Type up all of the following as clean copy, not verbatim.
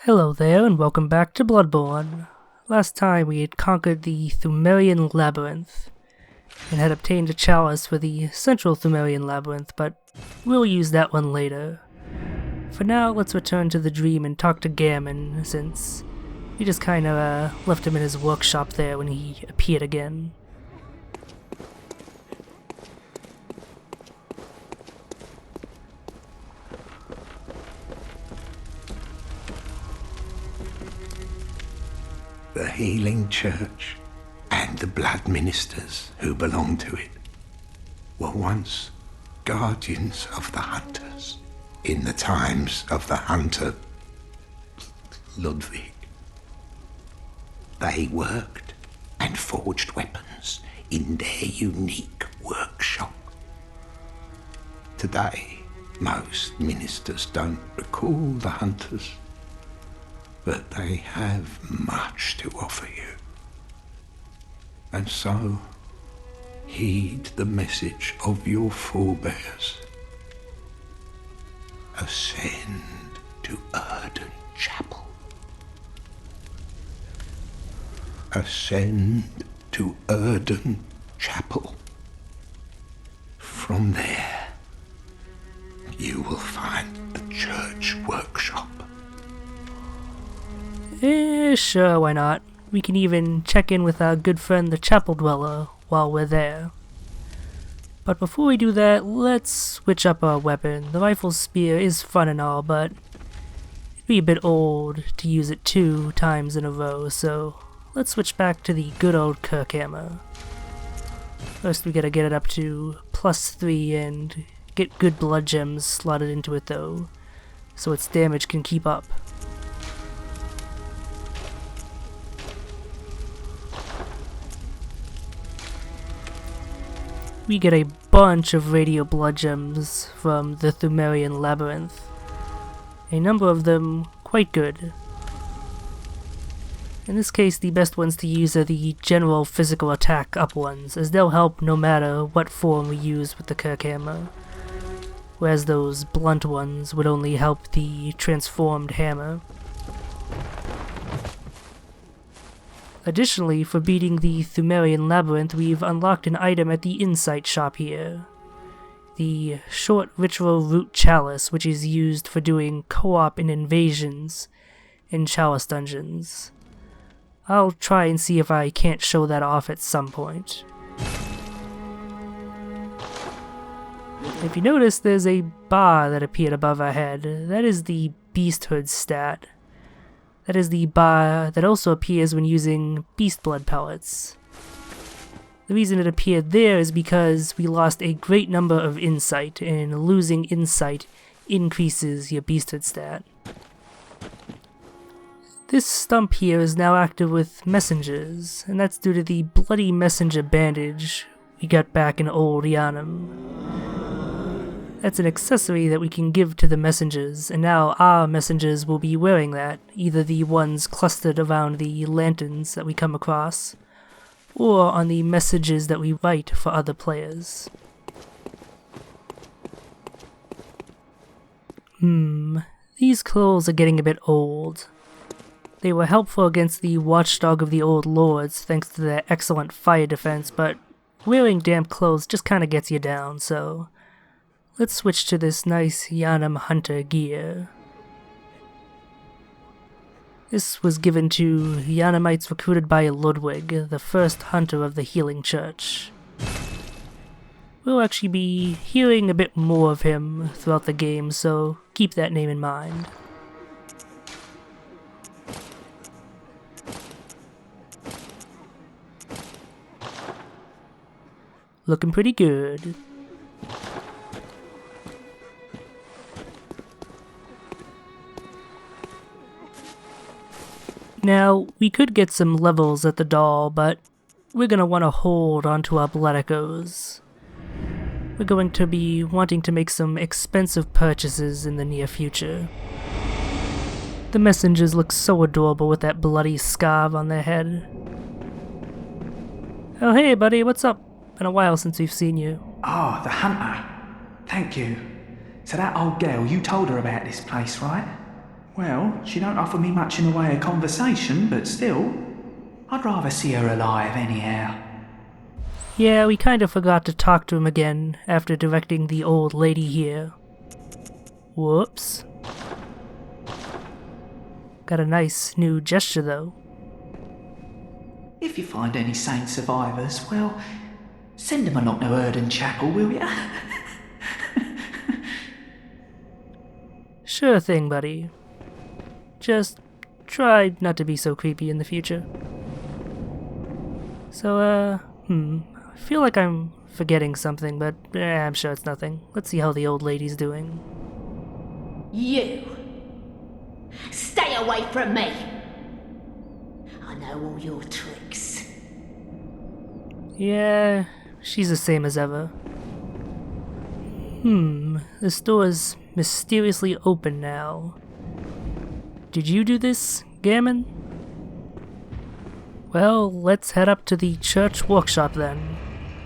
Hello there, and welcome back to Bloodborne. Last time we had conquered the Thumerian Labyrinth, and had obtained a chalice for the central Thumerian Labyrinth, but we'll use that one later. For now, let's return to the dream and talk to Gammon, since we just kinda left him in his workshop there when he appeared again. The healing church and the blood ministers who belong to it were once guardians of the hunters in the times of the hunter Ludwig. They worked and forged weapons in their unique workshop. Today, most ministers don't recall the hunters, but they have much to offer you. And so, heed the message of your forebears. Ascend to Erden Chapel. Ascend to Erden Chapel. From there, you will find the church workshop. Sure, why not? We can even check in with our good friend the Chapel Dweller while we're there. But before we do that, let's switch up our weapon. The rifle spear is fun and all, but it'd be a bit old to use it 2 times in a row, so let's switch back to the good old Kirk hammer. First we gotta get it up to +3 and get good blood gems slotted into it though, so its damage can keep up. We get a bunch of radio blood gems from the Thumerian Labyrinth. A number of them quite good. In this case, the best ones to use are the general physical attack up ones, as they'll help no matter what form we use with the Kirk hammer, whereas those blunt ones would only help the transformed hammer. Additionally, for beating the Thumerian Labyrinth, we've unlocked an item at the Insight shop here. The Short Ritual Root Chalice, which is used for doing co-op and invasions in Chalice dungeons. I'll try and see if I can't show that off at some point. If you notice, there's a bar that appeared above our head. That is the Beasthood stat. That is the bar that also appears when using beast blood pellets. The reason it appeared there is because we lost a great number of insight, and losing insight increases your beasthood stat. This stump here is now active with messengers, and that's due to the bloody messenger bandage we got back in old Yharnam. That's an accessory that we can give to the messengers, and now our messengers will be wearing that, either the ones clustered around the lanterns that we come across, or on the messages that we write for other players. These clothes are getting a bit old. They were helpful against the watchdog of the old lords thanks to their excellent fire defense, but wearing damp clothes just kinda gets you down, so let's switch to this nice Yharnam Hunter gear. This was given to Yharnamites recruited by Ludwig, the first hunter of the healing church. We'll actually be hearing a bit more of him throughout the game, so keep that name in mind. Looking pretty good. Now, we could get some levels at the doll, but we're gonna want to hold onto our blood echoes. We're going to be wanting to make some expensive purchases in the near future. The messengers look so adorable with that bloody scarf on their head. Oh hey buddy, what's up? Been a while since we've seen you. Ah, the hunter. Thank you. So that old girl, you told her about this place, right? Well, she don't offer me much in the way of conversation, but still, I'd rather see her alive anyhow. Yeah, we kind of forgot to talk to him again after directing the old lady here. Whoops. Got a nice new gesture though. If you find any sane survivors, well, send them along to Erden Chapel, will ya? Sure thing, buddy. Just try not to be so creepy in the future. So, I feel like I'm forgetting something, but I'm sure it's nothing. Let's see how the old lady's doing. You! Stay away from me! I know all your tricks. Yeah, she's the same as ever. This door is mysteriously open now. Did you do this, Gammon? Well, let's head up to the church workshop then.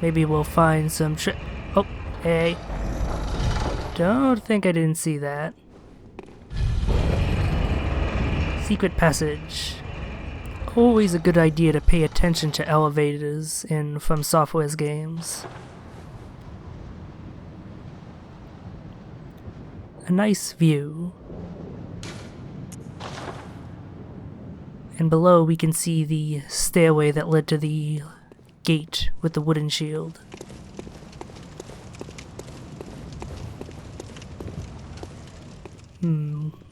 Maybe we'll find some oh, hey. Don't think I didn't see that. Secret passage. Always a good idea to pay attention to elevators in From Software's games. A nice view. And below we can see the stairway that led to the gate with the wooden shield.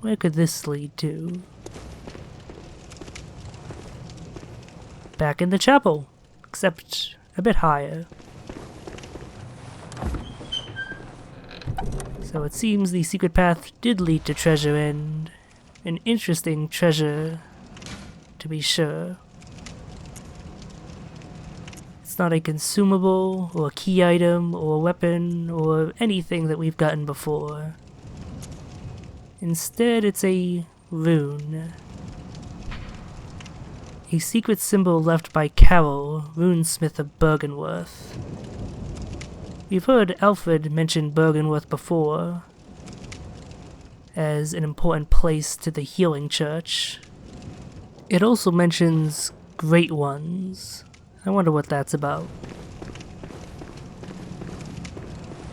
Where could this lead to? Back in the chapel, except a bit higher. So it seems the secret path did lead to treasure, and an interesting treasure, to be sure. It's not a consumable, or a key item, or a weapon, or anything that we've gotten before. Instead, it's a rune. A secret symbol left by Carol, runesmith of Bergenworth. We've heard Alfred mention Bergenworth before as an important place to the healing church. It also mentions Great Ones. I wonder what that's about.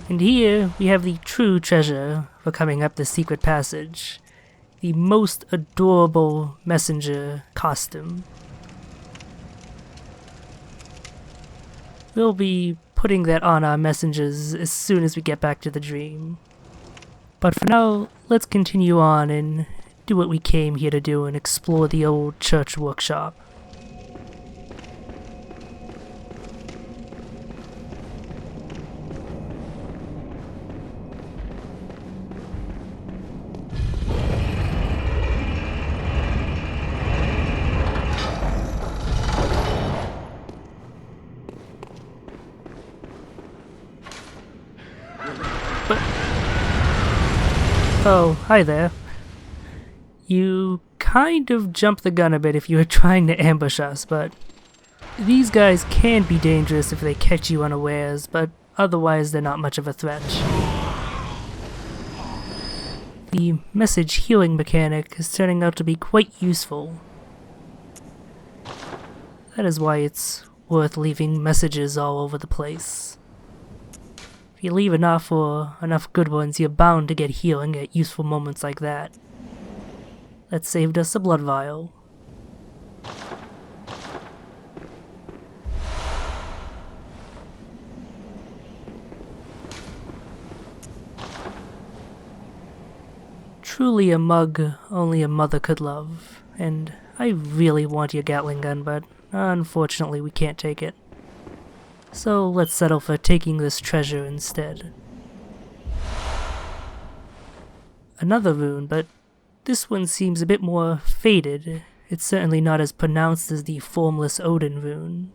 And here we have the true treasure for coming up the secret passage. The most adorable messenger costume. We'll be putting that on our messengers as soon as we get back to the dream. But for now, let's continue on and do what we came here to do and explore the old church workshop. Oh, hi there. You kind of jumped the gun a bit if you were trying to ambush us, but these guys can be dangerous if they catch you unawares, but otherwise they're not much of a threat. The message healing mechanic is turning out to be quite useful. That is why it's worth leaving messages all over the place. If you leave enough, or enough good ones, you're bound to get healing at useful moments like that. That saved us a blood vial. Truly a mug only a mother could love, and I really want your Gatling gun, but unfortunately we can't take it. So let's settle for taking this treasure instead. Another rune, but this one seems a bit more faded. It's certainly not as pronounced as the Formless Odin rune.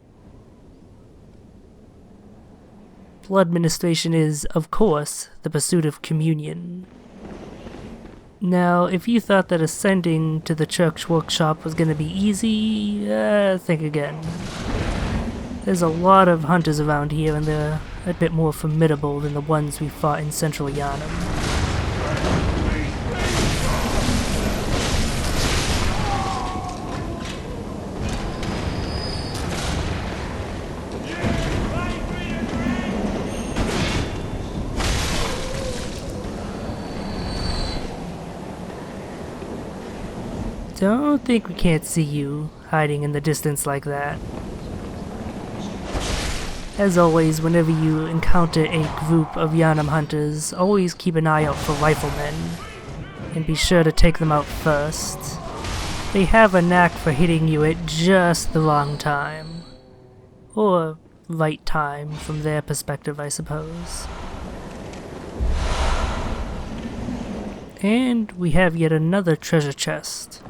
Blood ministration is, of course, the pursuit of communion. Now, if you thought that ascending to the church workshop was going to be easy, think again. There's a lot of hunters around here, and they're a bit more formidable than the ones we fought in Central Yharnam. Don't think we can't see you hiding in the distance like that. As always, whenever you encounter a group of Yharnam hunters, always keep an eye out for riflemen, and be sure to take them out first. They have a knack for hitting you at just the wrong time. Or right time, from their perspective, I suppose. And we have yet another treasure chest.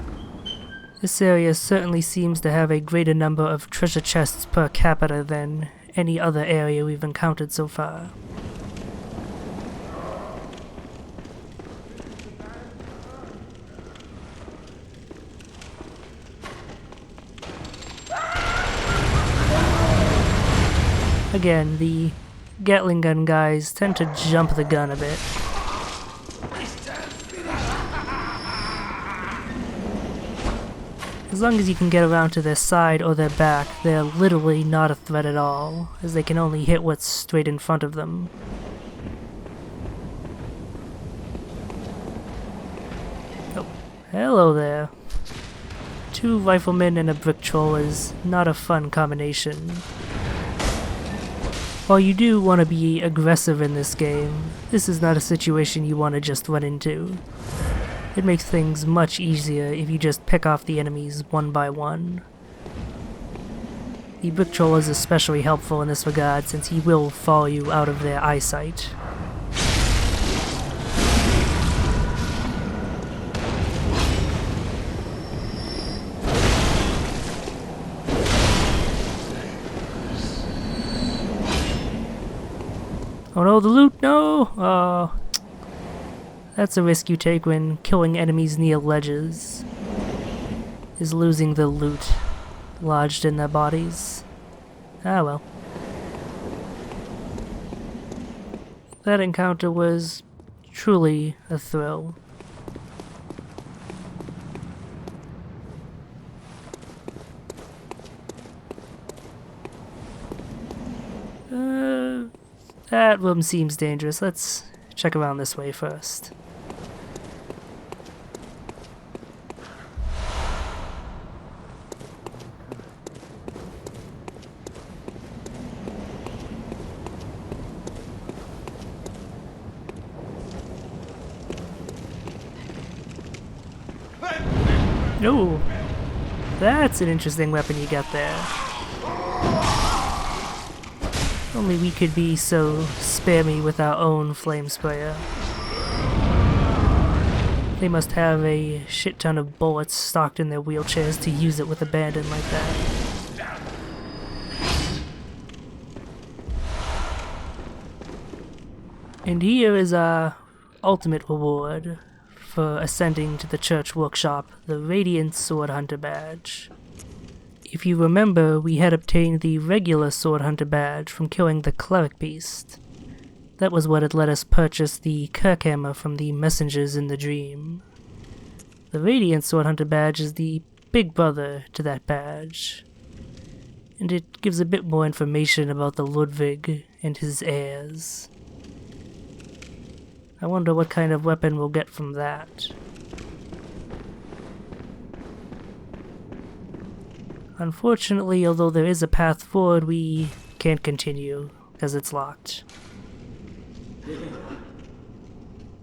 This area certainly seems to have a greater number of treasure chests per capita than any other area we've encountered so far. Again, the Gatling gun guys tend to jump the gun a bit. As long as you can get around to their side or their back, they're literally not a threat at all, as they can only hit what's straight in front of them. Oh, hello there. 2 riflemen and a brick troll is not a fun combination. While you do want to be aggressive in this game, this is not a situation you want to just run into. It makes things much easier if you just pick off the enemies one by one. The brick troll is especially helpful in this regard since he will follow you out of their eyesight. Oh no, the loot, no! Oh. That's a risk you take when killing enemies near ledges, is losing the loot lodged in their bodies. Ah well. That encounter was truly a thrill. That room seems dangerous. Let's check around this way first. No, that's an interesting weapon you got there. Only we could be so spammy with our own flame sprayer. They must have a shit ton of bullets stocked in their wheelchairs to use it with abandon like that. And here is our ultimate reward for ascending to the church workshop, the Radiant Sword Hunter badge. If you remember, we had obtained the regular Sword Hunter badge from killing the Cleric Beast. That was what had let us purchase the Kirkhammer from the messengers in the dream. The Radiant Sword Hunter badge is the big brother to that badge, and it gives a bit more information about the Ludwig and his heirs. I wonder what kind of weapon we'll get from that. Unfortunately, although there is a path forward, we can't continue, because it's locked.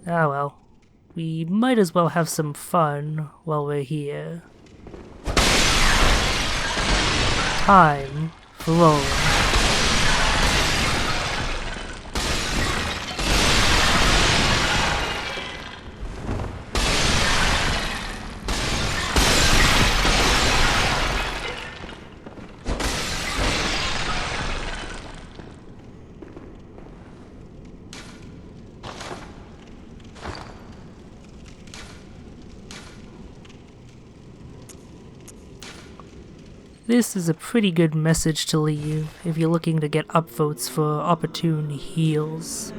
Ah well, we might as well have some fun while we're here. Time for rolling. This is a pretty good message to leave if you're looking to get upvotes for opportune heals.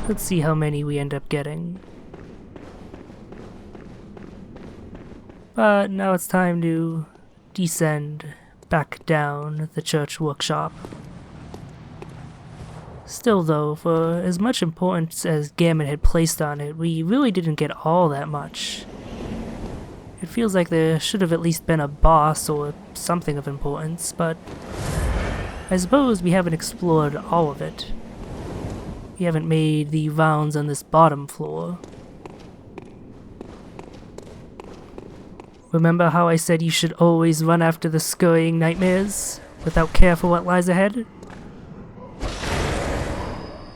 Let's see how many we end up getting. But now it's time to descend back down the church workshop. Still though, for as much importance as Gammon had placed on it, we really didn't get all that much. It feels like there should have at least been a boss or something of importance, but I suppose we haven't explored all of it. We haven't made the rounds on this bottom floor. Remember how I said you should always run after the scurrying nightmares without care for what lies ahead?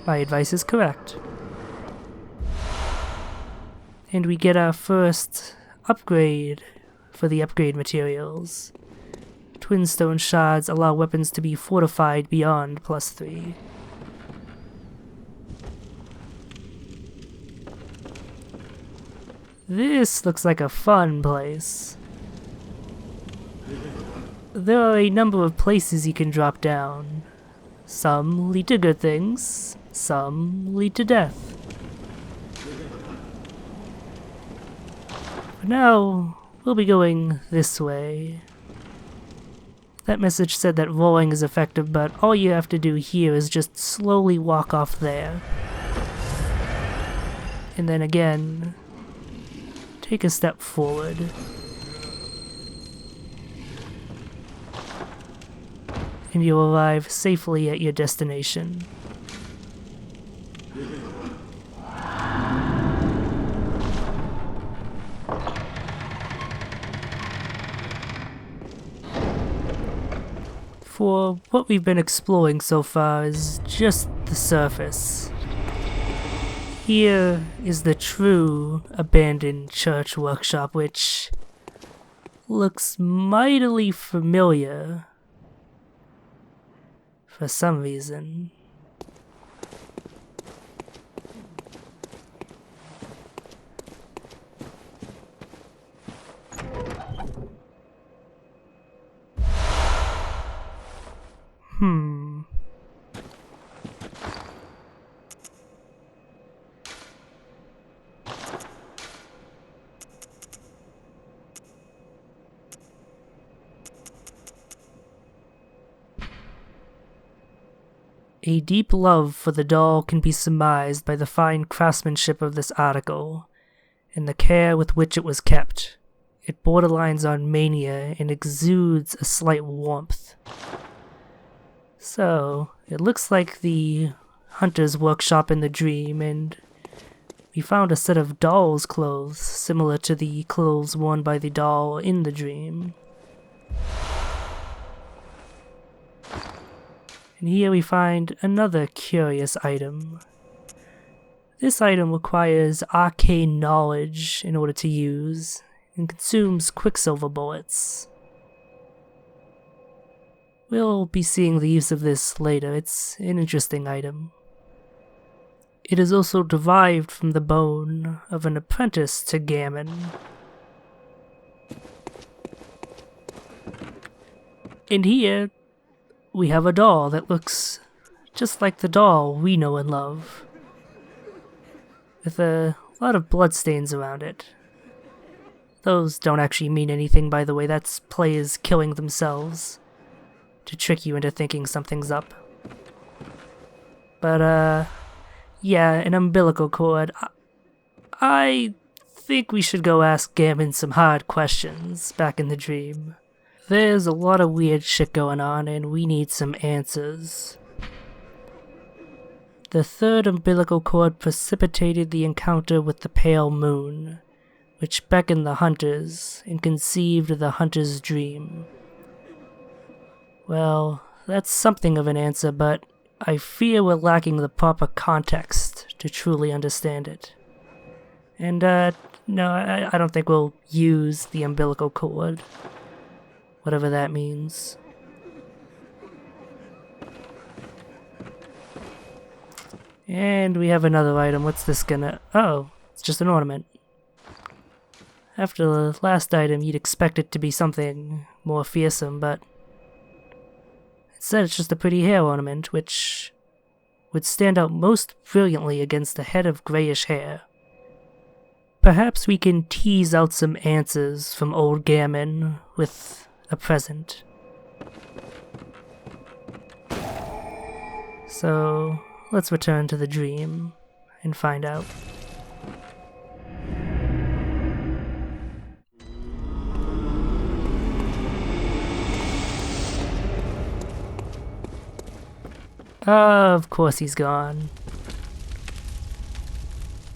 My advice is correct. And we get our first upgrade for the upgrade materials. Twin stone shards allow weapons to be fortified beyond +3. This looks like a fun place. There are a number of places you can drop down. Some lead to good things, some lead to death. For now, we'll be going this way. That message said that rolling is effective, but all you have to do here is just slowly walk off there. And then again, take a step forward. And you'll arrive safely at your destination. For what we've been exploring so far is just the surface. Here is the true abandoned church workshop, which looks mightily familiar for some reason. A deep love for the doll can be surmised by the fine craftsmanship of this article, and the care with which it was kept. It borderlines on mania and exudes a slight warmth. So, it looks like the hunter's workshop in the dream, and we found a set of doll's clothes similar to the clothes worn by the doll in the dream. And here we find another curious item. This item requires arcane knowledge in order to use, and consumes quicksilver bullets. We'll be seeing the use of this later. It's an interesting item. It is also derived from the bone of an apprentice to Gammon. And here, we have a doll that looks just like the doll we know and love, with a lot of bloodstains around it. Those don't actually mean anything, by the way. That's players killing themselves to trick you into thinking something's up. But, yeah, an umbilical cord. I think we should go ask Gammon some hard questions back in the dream. There's a lot of weird shit going on, and we need some answers. The third umbilical cord precipitated the encounter with the pale moon, which beckoned the hunters and conceived the hunter's dream. Well, that's something of an answer, but I fear we're lacking the proper context to truly understand it. And, no, I don't think we'll use the umbilical cord. Whatever that means. And we have another item. What's this gonna... Oh, it's just an ornament. After the last item, you'd expect it to be something more fearsome, but instead it's just a pretty hair ornament, which would stand out most brilliantly against a head of grayish hair. Perhaps we can tease out some answers from old Gammon with a present. So, let's return to the dream and find out. Of course he's gone.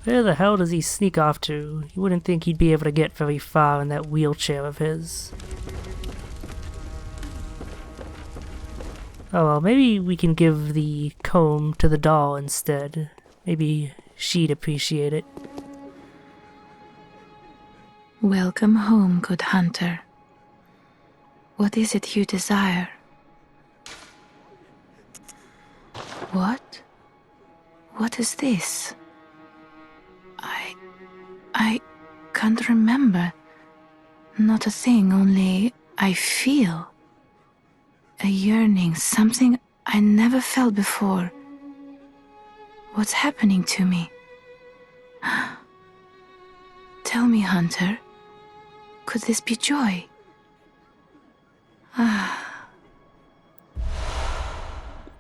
Where the hell does he sneak off to? You wouldn't think he'd be able to get very far in that wheelchair of his. Oh well, maybe we can give the comb to the doll instead. Maybe she'd appreciate it. Welcome home, good hunter. What is it you desire? What? What is this? I can't remember. Not a thing, only I feel. A yearning, something I never felt before. What's happening to me? Tell me, Hunter, could this be joy?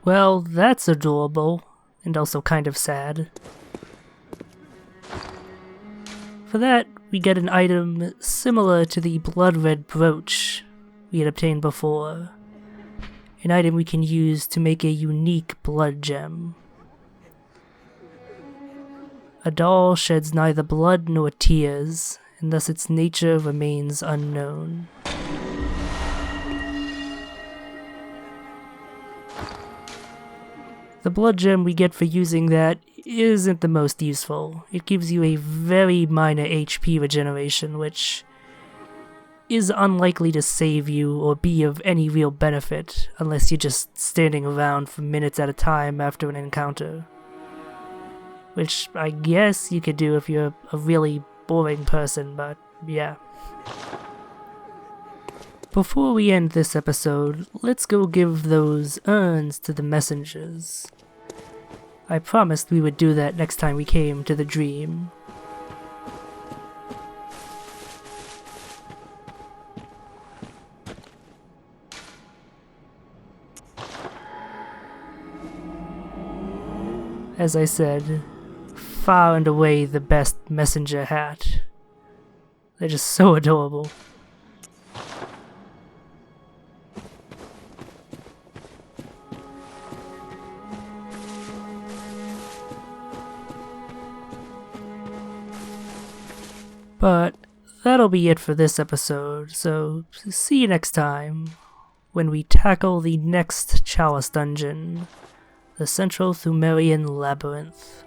Well, that's adorable, and also kind of sad. For that, we get an item similar to the blood red brooch we had obtained before. An item we can use to make a unique blood gem. A doll sheds neither blood nor tears, and thus its nature remains unknown. The blood gem we get for using that isn't the most useful. It gives you a very minor HP regeneration, which is unlikely to save you or be of any real benefit unless you're just standing around for minutes at a time after an encounter. Which I guess you could do if you're a really boring person, but yeah. Before we end this episode, let's go give those urns to the messengers. I promised we would do that next time we came to the dream. As I said, far and away the best messenger hat. They're just so adorable. But that'll be it for this episode, so see you next time when we tackle the next Chalice dungeon, the Central Thumerian Labyrinth.